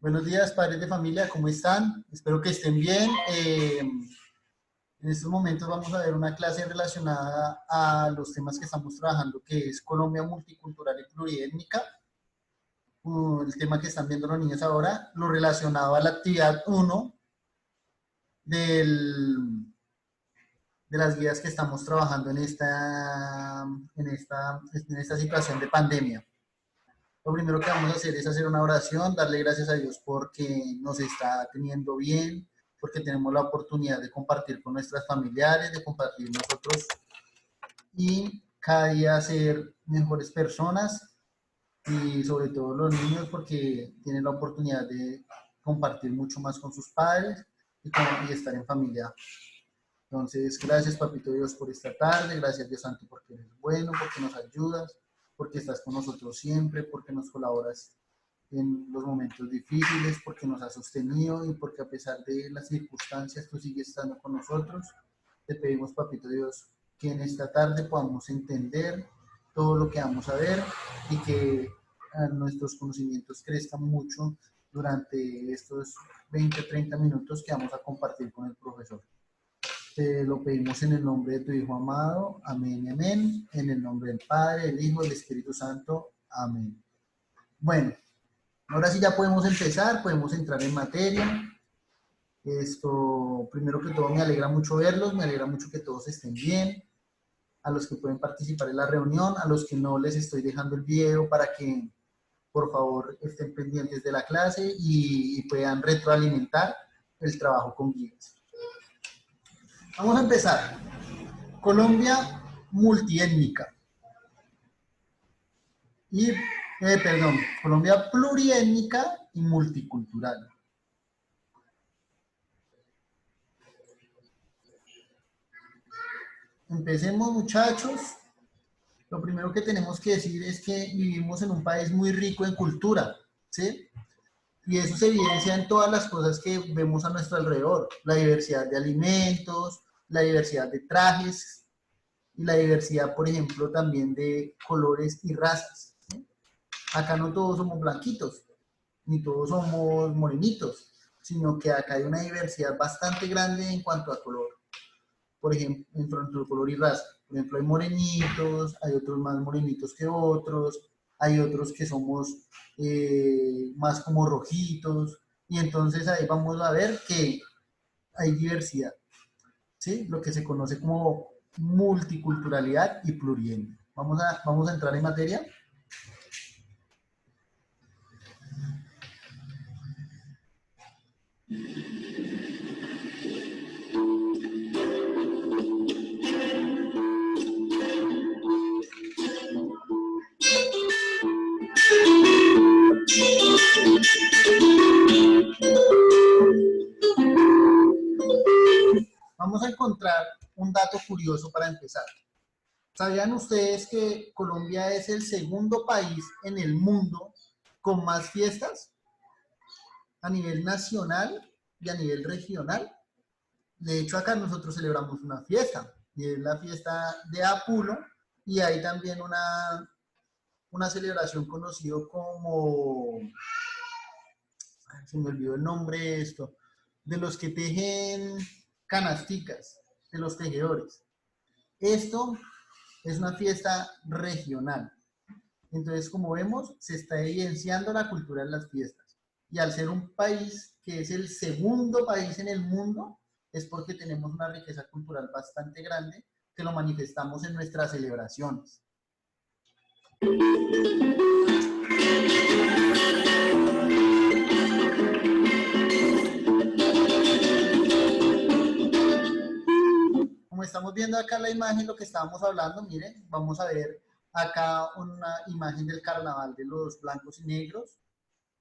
Buenos días, padres de familia, ¿cómo están? Espero que estén bien. En estos momentos vamos a ver una clase relacionada a los temas que estamos trabajando, que es Colombia multicultural y pluriétnica. El tema que están viendo los niños ahora, lo relacionado a la actividad 1 del, de las guías que estamos trabajando en esta situación de pandemia. Lo primero que vamos a hacer es hacer una oración, darle gracias a Dios porque nos está teniendo bien, porque tenemos la oportunidad de compartir con nuestras familiares, de compartir nosotros y cada día ser mejores personas y sobre todo los niños porque tienen la oportunidad de compartir mucho más con sus padres y estar en familia. Entonces, gracias Papito Dios por esta tarde, gracias Dios Santo porque eres bueno, porque nos ayudas, porque estás con nosotros siempre, porque nos colaboras en los momentos difíciles, porque nos has sostenido y porque a pesar de las circunstancias tú sigues estando con nosotros. Te pedimos, Papito Dios, que en esta tarde podamos entender todo lo que vamos a ver y que nuestros conocimientos crezcan mucho durante estos 20 o 30 minutos que vamos a compartir con el profesor. Te lo pedimos en el nombre de tu Hijo amado. Amén y amén. En el nombre del Padre, del Hijo y del Espíritu Santo. Amén. Bueno, ahora sí ya podemos empezar, podemos entrar en materia. Esto, primero que todo, me alegra mucho verlos, me alegra mucho que todos estén bien. A los que pueden participar en la reunión, a los que no les estoy dejando el video para que por favor estén pendientes de la clase y puedan retroalimentar el trabajo con guías. Vamos a empezar. Colombia multiétnica. Colombia pluriétnica y multicultural. Empecemos, muchachos. Lo primero que tenemos que decir es que vivimos en un país muy rico en cultura, ¿sí? Y eso se evidencia en todas las cosas que vemos a nuestro alrededor. La diversidad de alimentos, la diversidad de trajes y la diversidad, por ejemplo, también de colores y razas, ¿sí? Acá no todos somos blanquitos, ni todos somos morenitos, sino que acá hay una diversidad bastante grande en cuanto a color. Por ejemplo, en cuanto a color y raza. Por ejemplo, hay morenitos, hay otros más morenitos que otros, hay otros que somos más como rojitos, y entonces ahí vamos a ver que hay diversidad, ¿sí? Lo que se conoce como multiculturalidad y plurietnia. Vamos a entrar en materia. Vamos a encontrar un dato curioso para empezar. ¿Sabían ustedes que Colombia es el segundo país en el mundo con más fiestas a nivel nacional y a nivel regional? De hecho, acá nosotros celebramos una fiesta, y es la fiesta de Apulo, y hay también una celebración conocido como, se me olvidó el nombre de esto, de los que tejen canasticas, de los tejedores. Esto es una fiesta regional. Entonces, como vemos, se está evidenciando la cultura en las fiestas. Y al ser un país que es el segundo país en el mundo, es porque tenemos una riqueza cultural bastante grande que lo manifestamos en nuestras celebraciones. Como estamos viendo acá en la imagen, lo que estábamos hablando, miren, vamos a ver acá una imagen del carnaval de los blancos y negros.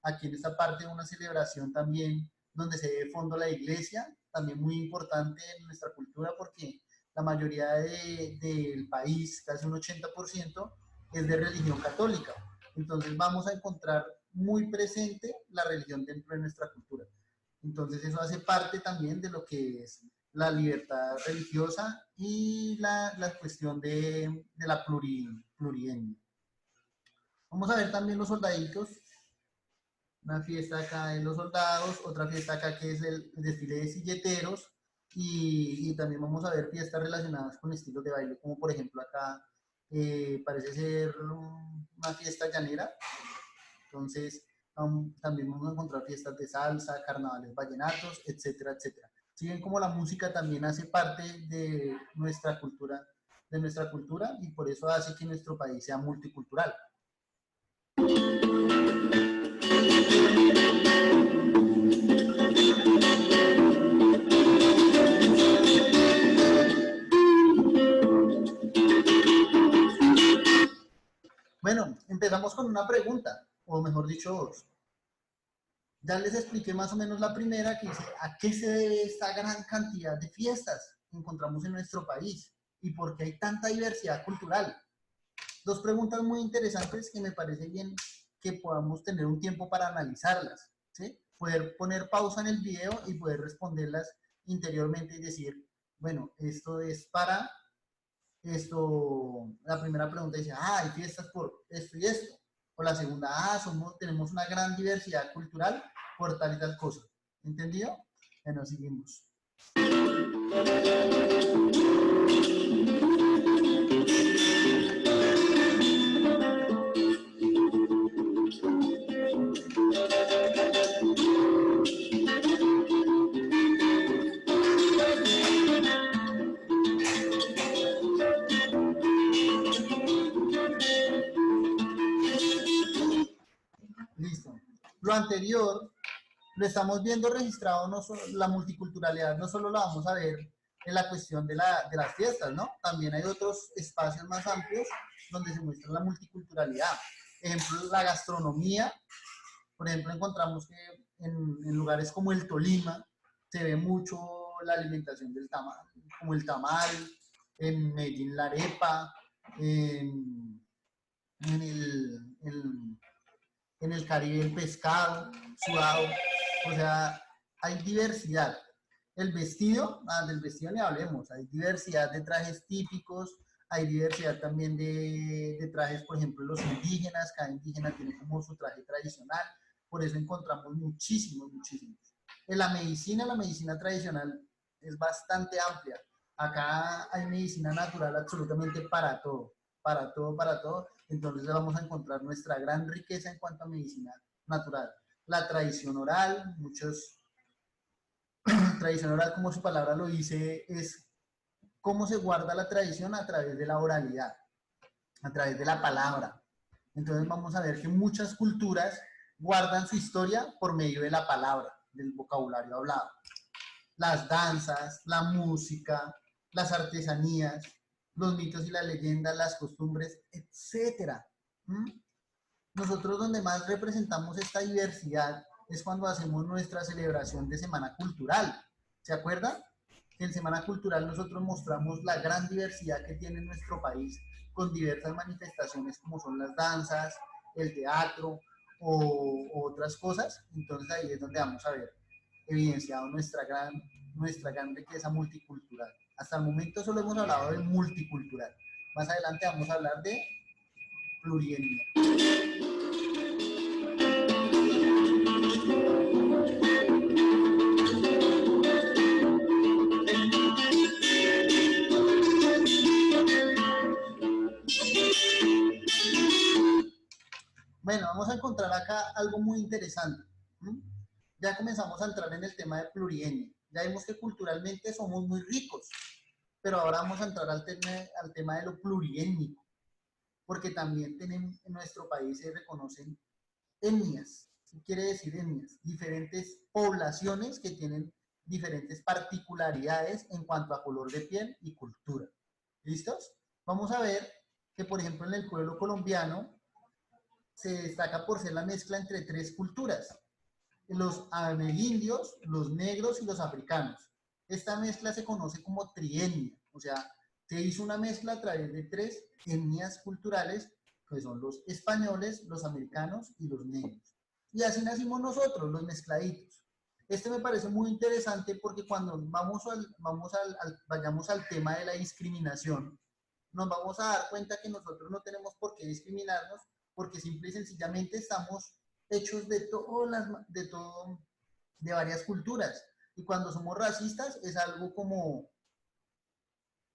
Aquí en esta parte una celebración también donde se ve de fondo la iglesia, también muy importante en nuestra cultura porque la mayoría del país, casi un 80%, es de religión católica. Entonces vamos a encontrar muy presente la religión dentro de nuestra cultura. Entonces eso hace parte también de lo que es la libertad religiosa y la cuestión de la plurietnia. Vamos a ver también los soldaditos. una fiesta acá de los soldados, otra fiesta acá que es el desfile de silleteros, y también vamos a ver fiestas relacionadas con estilos de baile, como por ejemplo acá parece ser una fiesta llanera, entonces también vamos a encontrar fiestas de salsa, carnavales vallenatos, etcétera, etcétera. Si bien como la música también hace parte de nuestra cultura y por eso hace que nuestro país sea multicultural. Bueno, empezamos con una pregunta, o mejor dicho, dos. Ya les expliqué más o menos la primera, que dice, ¿a qué se debe esta gran cantidad de fiestas que encontramos en nuestro país? ¿Y por qué hay tanta diversidad cultural? Dos preguntas muy interesantes que me parece bien que podamos tener un tiempo para analizarlas, ¿sí? Poder poner pausa en el video y poder responderlas interiormente y decir, bueno, esto es para esto, la primera pregunta dice, hay fiestas por esto y esto. O la segunda, tenemos una gran diversidad cultural por tal y tal cosa. ¿Entendido? Bueno, seguimos. Listo. Lo anterior lo estamos viendo registrado, no solo, la multiculturalidad no solo la vamos a ver en la cuestión de las fiestas, ¿no? También hay otros espacios más amplios donde se muestra la multiculturalidad. Ejemplo, la gastronomía. Por ejemplo, encontramos que en lugares como el Tolima se ve mucho la alimentación del tamal, como el tamal, en Medellín la arepa, en en el Caribe el pescado, sudado, o sea, hay diversidad. El vestido, del vestido ni hablemos, hay diversidad de trajes típicos, hay diversidad también de trajes, por ejemplo, los indígenas, cada indígena tiene como su traje tradicional, por eso encontramos muchísimos, muchísimos. En la medicina tradicional es bastante amplia. Acá hay medicina natural absolutamente para todo, para todo, para todo. Entonces vamos a encontrar nuestra gran riqueza en cuanto a medicina natural. La tradición oral, tradición oral, como su palabra lo dice, es cómo se guarda la tradición a través de la oralidad, a través de la palabra. Entonces vamos a ver que muchas culturas guardan su historia por medio de la palabra, del vocabulario hablado. Las danzas, la música, las artesanías, los mitos y las leyendas, las costumbres, etcétera. Nosotros donde más representamos esta diversidad es cuando hacemos nuestra celebración de Semana Cultural. ¿Se acuerdan? Que en Semana Cultural nosotros mostramos la gran diversidad que tiene nuestro país con diversas manifestaciones como son las danzas, el teatro o otras cosas. Entonces ahí es donde vamos a ver evidenciado nuestra gran riqueza multicultural. Hasta el momento solo hemos hablado de multicultural. Más adelante vamos a hablar de plurietnia. Bueno, vamos a encontrar acá algo muy interesante. Ya comenzamos a entrar en el tema de plurienio. Ya vimos que culturalmente somos muy ricos, pero ahora vamos a entrar al tema de lo pluriétnico, porque también tenemos, en nuestro país se reconocen etnias. ¿Qué quiere decir etnias? Diferentes poblaciones que tienen diferentes particularidades en cuanto a color de piel y cultura. ¿Listos? Vamos a ver que, por ejemplo, en el pueblo colombiano se destaca por ser la mezcla entre tres culturas: los amerindios, los negros y los africanos. Esta mezcla se conoce como trietnia, o sea, se hizo una mezcla a través de tres etnias culturales, que son los españoles, los americanos y los negros. Y así nacimos nosotros, los mezcladitos. Este me parece muy interesante porque cuando vayamos al tema de la discriminación, nos vamos a dar cuenta que nosotros no tenemos por qué discriminarnos porque simple y sencillamente estamos hechos de varias culturas. Y cuando somos racistas es algo como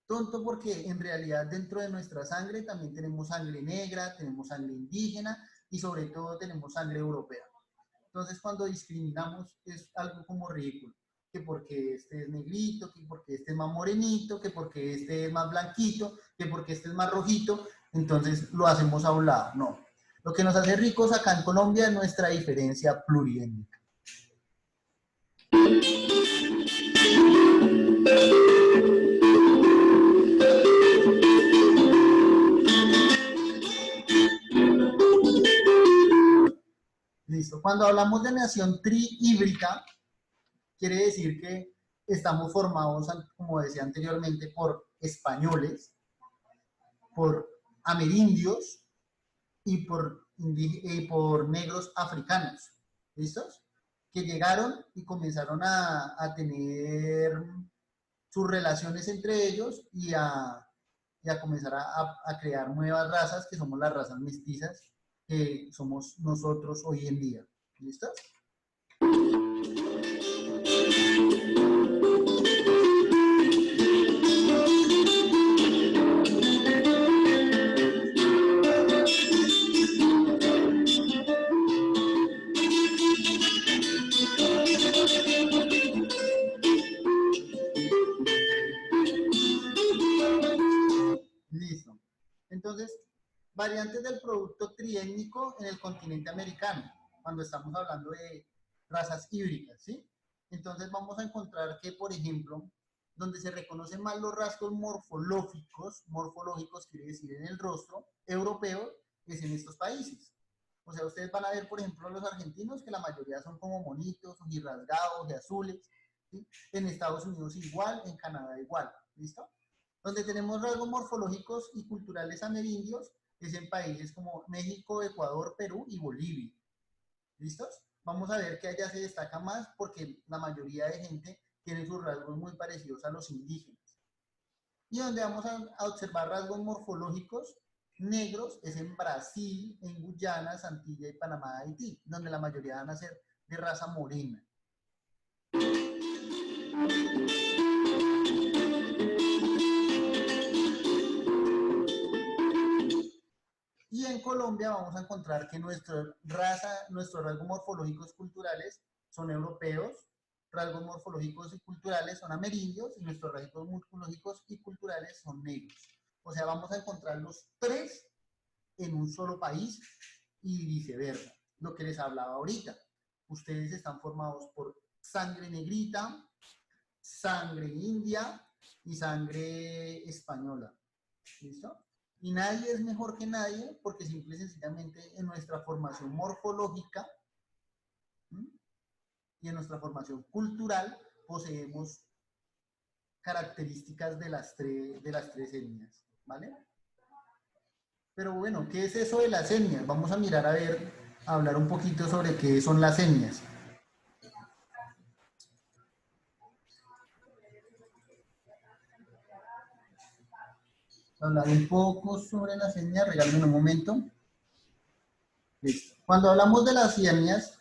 tonto porque en realidad dentro de nuestra sangre también tenemos sangre negra, tenemos sangre indígena y sobre todo tenemos sangre europea. Entonces cuando discriminamos es algo como ridículo, que porque este es negrito, que porque este es más morenito, que porque este es más blanquito, que porque este es más rojito, entonces lo hacemos a un lado. No. Lo que nos hace ricos acá en Colombia es nuestra diferencia pluriétnica. Listo. Cuando hablamos de nación trihíbrida, quiere decir que estamos formados, como decía anteriormente, por españoles, por amerindios y por negros africanos. ¿Listos? Que llegaron y comenzaron a tener sus relaciones entre ellos y a comenzar a crear nuevas razas, que somos las razas mestizas, que somos nosotros hoy en día. ¿Listos? Listo. Entonces, variantes del producto triétnico en el continente americano, cuando estamos hablando de razas híbridas, ¿sí? Entonces vamos a encontrar que, por ejemplo, donde se reconocen más los rasgos morfológicos quiere decir en el rostro europeo, es en estos países. O sea, ustedes van a ver, por ejemplo, los argentinos, que la mayoría son como monitos, y rasgados, de azules, ¿sí? En Estados Unidos igual, en Canadá igual, ¿listo? Donde tenemos rasgos morfológicos y culturales amerindios es en países como México, Ecuador, Perú y Bolivia. ¿Listos? Vamos a ver que allá se destaca más porque la mayoría de gente tiene sus rasgos muy parecidos a los indígenas. Y donde vamos a observar rasgos morfológicos negros es en Brasil, en Guyana, Santilla y Panamá, Haití, donde la mayoría van a ser de raza morena. Y en Colombia vamos a encontrar que nuestros rasgos morfológicos culturales son europeos, rasgos morfológicos y culturales son amerindios y nuestros rasgos morfológicos y culturales son negros. O sea, vamos a encontrar los tres en un solo país y viceversa. Lo que les hablaba ahorita. Ustedes están formados por sangre negrita, sangre india y sangre española. ¿Listo? Y nadie es mejor que nadie porque simple y sencillamente en nuestra formación morfológica y en nuestra formación cultural poseemos características de las tres etnias, ¿vale? Pero bueno, ¿qué es eso de las etnias? Vamos a mirar a hablar un poquito sobre qué son las etnias. Hablar un poco sobre las etnias, regálame un momento. Listo. Cuando hablamos de las etnias,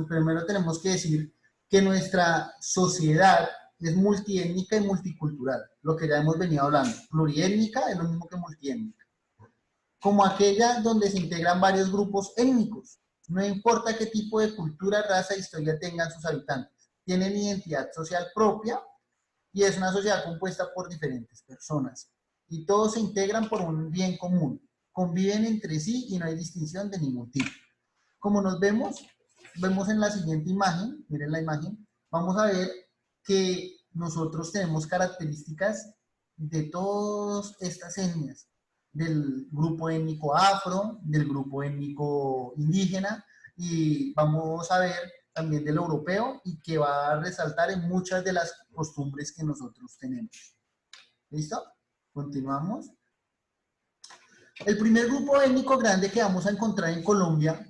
primero tenemos que decir que nuestra sociedad es multiétnica y multicultural, lo que ya hemos venido hablando. Pluriétnica es lo mismo que multiétnica. Como aquella donde se integran varios grupos étnicos. No importa qué tipo de cultura, raza e historia tengan sus habitantes. Tienen identidad social propia y es una sociedad compuesta por diferentes personas. Y todos se integran por un bien común. Conviven entre sí y no hay distinción de ningún tipo. Como nos vemos en la siguiente imagen, miren la imagen, vamos a ver que nosotros tenemos características de todas estas etnias, del grupo étnico afro, del grupo étnico indígena, y vamos a ver también del europeo y que va a resaltar en muchas de las costumbres que nosotros tenemos. ¿Listo? Continuamos. El primer grupo étnico grande que vamos a encontrar en Colombia,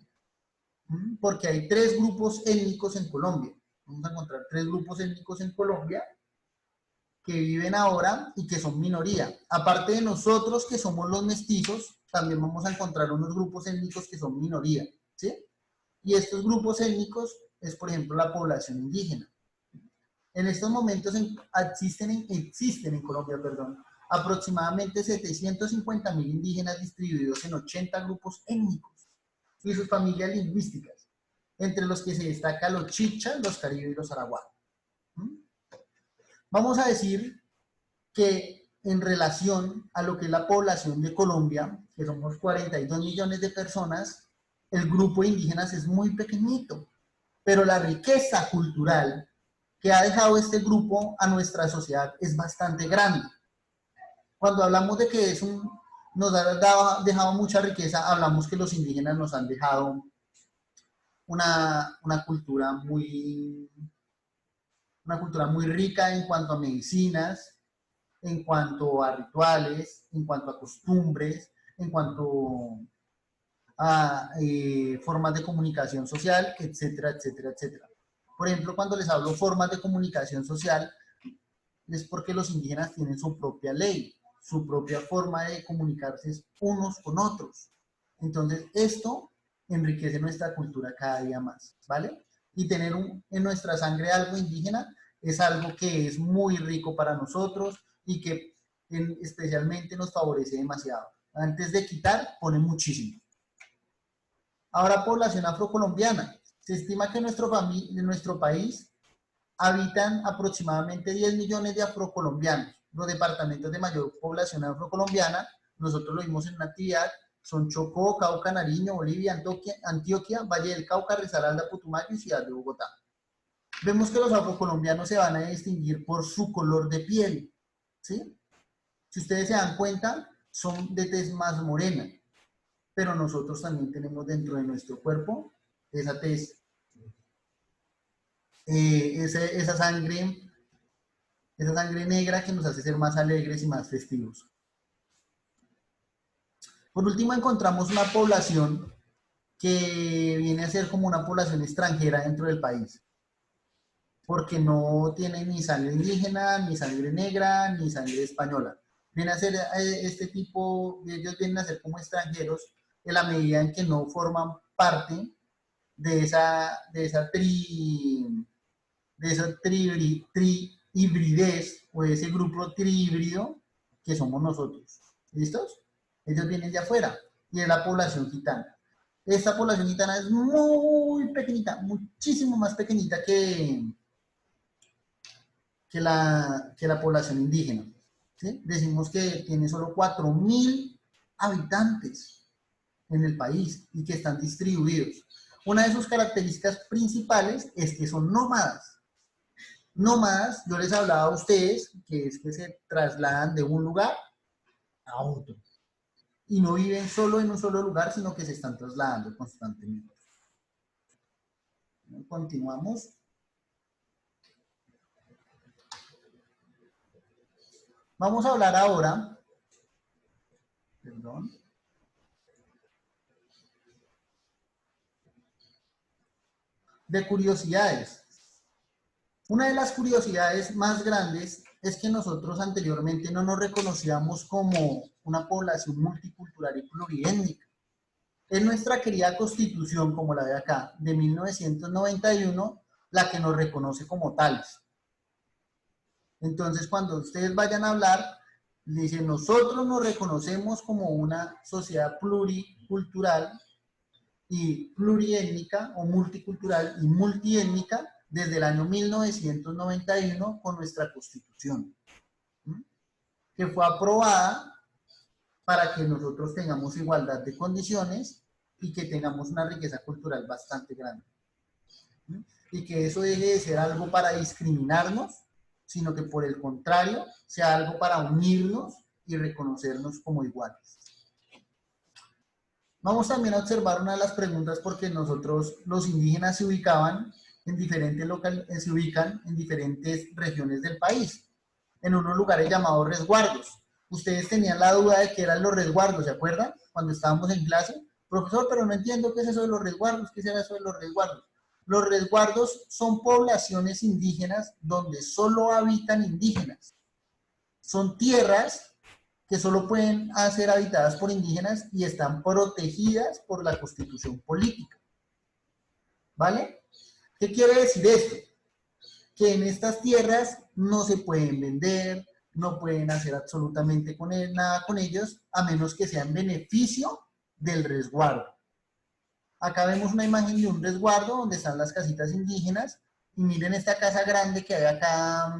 porque hay tres grupos étnicos en Colombia. Vamos a encontrar tres grupos étnicos en Colombia que viven ahora y que son minoría. Aparte de nosotros que somos los mestizos, también vamos a encontrar unos grupos étnicos que son minoría, ¿sí? Y estos grupos étnicos es, por ejemplo, la población indígena. En estos momentos existen en Colombia, perdón, aproximadamente 750.000 indígenas distribuidos en 80 grupos étnicos y sus familias lingüísticas, entre los que se destacan los chichas, los caribes y los arahuacos. Vamos a decir que en relación a lo que es la población de Colombia, que somos 42 millones de personas, el grupo de indígenas es muy pequeñito, pero la riqueza cultural que ha dejado este grupo a nuestra sociedad es bastante grande. Cuando hablamos de que nos ha dejado mucha riqueza, hablamos que los indígenas nos han dejado una cultura muy rica en cuanto a medicinas, en cuanto a rituales, en cuanto a costumbres, en cuanto a formas de comunicación social, etcétera, etcétera, etcétera. Por ejemplo, cuando les hablo formas de comunicación social, es porque los indígenas tienen su propia ley, su propia forma de comunicarse unos con otros. Entonces, esto enriquece nuestra cultura cada día más, ¿vale? Y tener en nuestra sangre algo indígena es algo que es muy rico para nosotros y que especialmente nos favorece demasiado. Antes de quitar, pone muchísimo. Ahora, población afrocolombiana. Se estima que en nuestro país habitan aproximadamente 10 millones de afrocolombianos. Los departamentos de mayor población afrocolombiana, nosotros lo vimos en una actividad, son Chocó, Cauca, Nariño, Bolivia, Antioquia, Valle del Cauca, Risaralda, Putumayo y Ciudad de Bogotá. Vemos que los afrocolombianos se van a distinguir por su color de piel, ¿sí? Si ustedes se dan cuenta, son de tez más morena, pero nosotros también tenemos dentro de nuestro cuerpo esa tez, esa sangre negra que nos hace ser más alegres y más festivos. Por último, encontramos una población que viene a ser como una población extranjera dentro del país, porque no tiene ni sangre indígena, ni sangre negra, ni sangre española. Viene a ser este tipo, ellos vienen a ser como extranjeros en la medida en que no forman parte de esa hibridez o de ese grupo trihíbrido que somos nosotros. ¿Listos? Ellos vienen de afuera y es la población gitana. Esta población gitana es muy pequeñita, muchísimo más pequeñita que la población indígena. ¿Sí? Decimos que tiene solo 4.000 habitantes en el país y que están distribuidos. Una de sus características principales es que son nómadas. Nómadas, yo les hablaba a ustedes, que es que se trasladan de un lugar a otro. Y no viven solo en un solo lugar, sino que se están trasladando constantemente. Continuamos. Vamos a hablar ahora, perdón, de curiosidades. Una de las curiosidades más grandes es que nosotros anteriormente no nos reconocíamos como una población multicultural y pluriétnica. Es nuestra querida Constitución, como la de acá, de 1991, la que nos reconoce como tales. Entonces, cuando ustedes vayan a hablar, dicen, nosotros nos reconocemos como una sociedad pluricultural y pluriétnica o multicultural y multiétnica desde el año 1991 con nuestra Constitución, que fue aprobada para que nosotros tengamos igualdad de condiciones y que tengamos una riqueza cultural bastante grande. Y que eso deje de ser algo para discriminarnos, sino que por el contrario sea algo para unirnos y reconocernos como iguales. Vamos también a observar una de las preguntas porque nosotros, los indígenas, se ubican en diferentes regiones del país, en unos lugares llamados resguardos. Ustedes tenían la duda de qué eran los resguardos, ¿se acuerdan? Cuando estábamos en clase, profesor, pero no entiendo qué es eso de los resguardos, ¿qué será eso de los resguardos? Los resguardos son poblaciones indígenas donde solo habitan indígenas. Son tierras que solo pueden ser habitadas por indígenas y están protegidas por la Constitución política. ¿vale? ¿Qué quiere decir esto? Que en estas tierras no se pueden vender, no pueden hacer absolutamente nada con ellos, a menos que sea en beneficio del resguardo. Acá vemos una imagen de un resguardo donde están las casitas indígenas, y miren esta casa grande que hay acá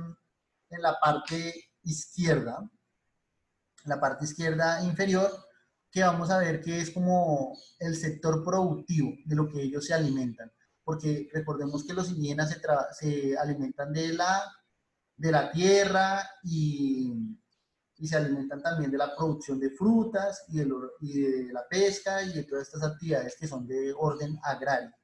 en la parte izquierda, inferior, que vamos a ver que es como el sector productivo de lo que ellos se alimentan. Porque recordemos que los indígenas se alimentan de la tierra y se alimentan también de la producción de frutas y de la pesca y de todas estas actividades que son de orden agrario.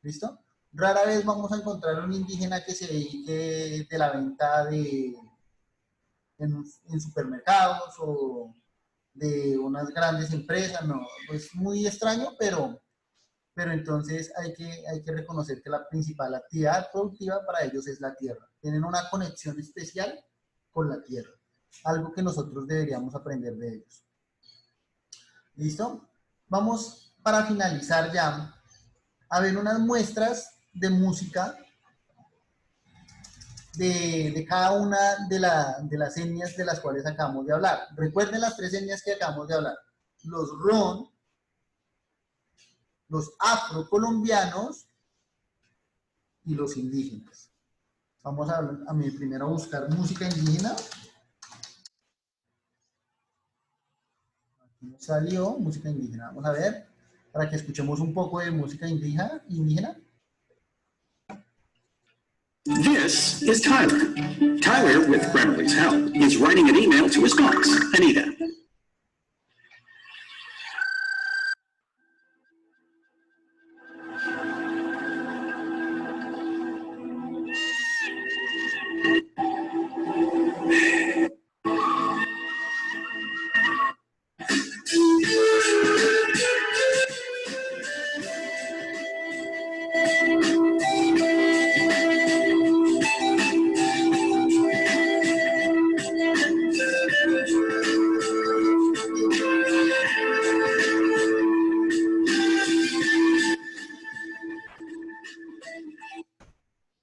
¿Listo? Rara vez vamos a encontrar un indígena que se dedique de la venta en supermercados o de unas grandes empresas, no, es muy extraño, pero entonces hay que reconocer que la principal actividad productiva para ellos es la tierra. Tienen una conexión especial con la tierra, algo que nosotros deberíamos aprender de ellos. ¿Listo? Vamos, para finalizar ya, a ver unas muestras de música de cada una de las etnias de las cuales acabamos de hablar. Recuerden las 3 etnias que acabamos de hablar. Los ron, los afrocolombianos y los indígenas. Vamos a mí primero a buscar música indígena. Aquí nos salió música indígena. Vamos a ver, para que escuchemos un poco de música indígena. This is Tyler. Tyler, with Grammarly's help, is writing an email to his boss, Anita.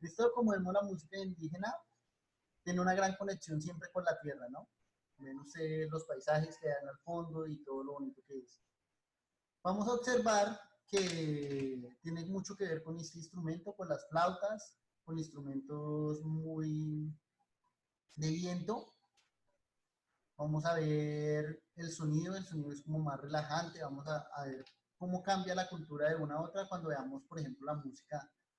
Esto, como vemos, la música indígena tiene una gran conexión siempre con la tierra, ¿no? Ven ustedes los paisajes que hay al fondo y todo lo bonito que es. Vamos a observar que tiene mucho que ver con este instrumento, con las flautas, con instrumentos muy de viento. Vamos a ver el sonido es como más relajante. Vamos a ver cómo cambia la cultura de una a otra cuando veamos, por ejemplo,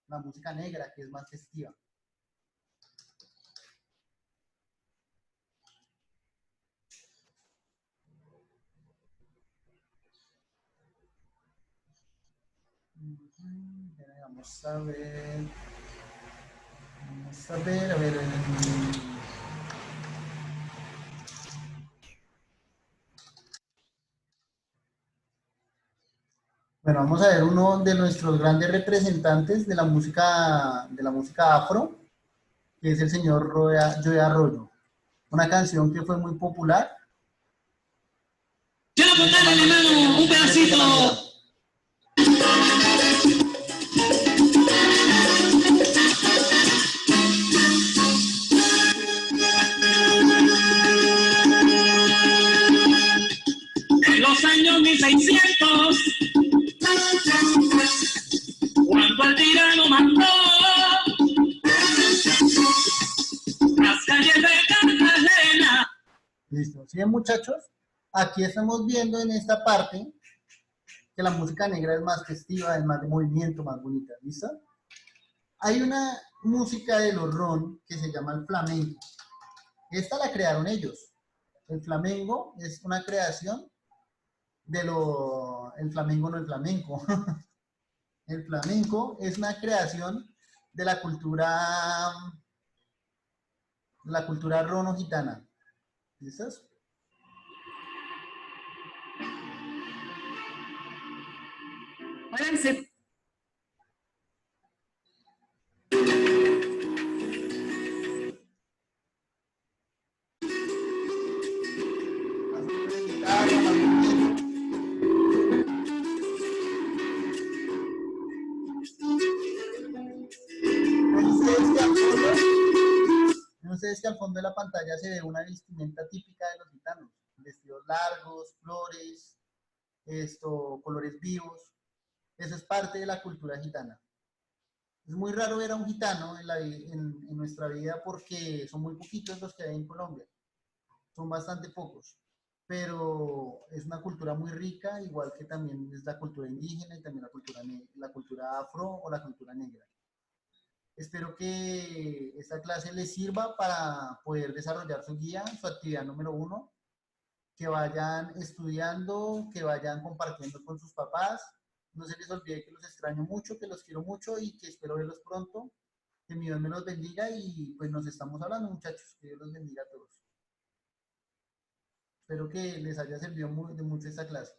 la música negra, que es más festiva. Vamos a ver. Vamos a ver. Bueno, vamos a ver uno de nuestros grandes representantes de la música afro, que es el señor Joey Arroyo. Una canción que fue muy popular. Quiero contarle, hermano, un pedacito. En los años 1600, cuando el tirano mandó las calles de Cartagena. Listo. ¿Sí, muchachos? Aquí estamos viendo en esta parte que la música negra es más festiva, es más de movimiento, más bonita. ¿Listo? Hay una música de los ron que se llama el flamenco. Esta la crearon ellos. El flamenco es una creación el flamenco no el flamenco. El flamenco es una creación de la cultura rono-gitana. ¿Listos? Váyanse. ustedes que al fondo de la pantalla se ve una vestimenta típica de los gitanos, vestidos largos, flores, colores vivos. Eso es parte de la cultura gitana. Es muy raro ver a un gitano en nuestra vida porque son muy poquitos los que hay en Colombia. Son bastante pocos. Pero es una cultura muy rica, igual que también es la cultura indígena y también la cultura afro o la cultura negra. Espero que esta clase les sirva para poder desarrollar su guía, su actividad número 1, que vayan estudiando, que vayan compartiendo con sus papás. No se les olvide que los extraño mucho, que los quiero mucho y que espero verlos pronto. Que mi Dios me los bendiga y pues nos estamos hablando, muchachos. Que Dios los bendiga a todos. Espero que les haya servido de mucho esta clase.